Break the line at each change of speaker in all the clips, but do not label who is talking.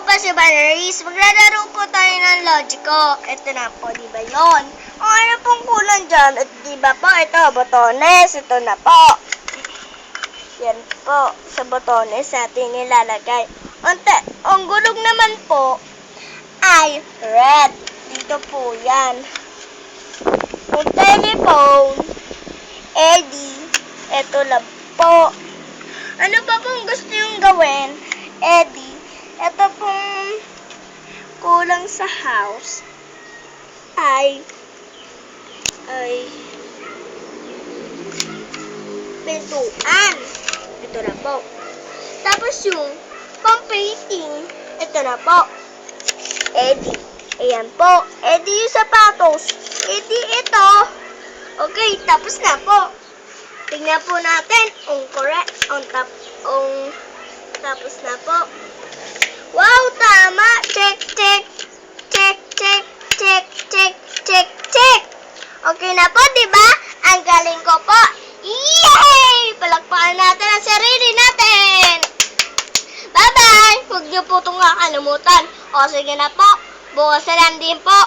po si Valeries. Maglalaro po tayo ng Logico. Ito na po, di ba yun? Ano pong kulang dyan? At di ba po, ito, botones. Ito na po. Yan po, sa botones natin nilalagay. Ang gulong naman po ay red. Dito po yan. Yung telephone, Eddie, ito lang po. Ano pa pong gusto yung gawin, Eddie? Ito pong kulang sa house ay pintuan. Ito na po. Tapos yung pang-painting, ito na po. Eddie. Ayan po. Eddie yung sapatos. Eddie ito. Okay, tapos na po. Tingnan po natin kung correct. Tapos na po. Wow, tama. Check, check. Check, check, check, check, check, check. Okay na po, di ba? Ang galing ko po. Yay! Palakpakan natin ang sarili natin. Bye-bye! Huwag niyo po itong kakalimutan. O, sige na po. Bukas na lang din po.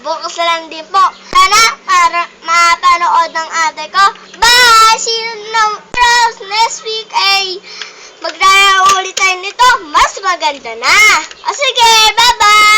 Bukas na lang din po. Sana mapanood ng ate ko. Bye! See you next week ay maglalaro ulit tayo nito. Mas maganda na. O, sige. Bye-bye!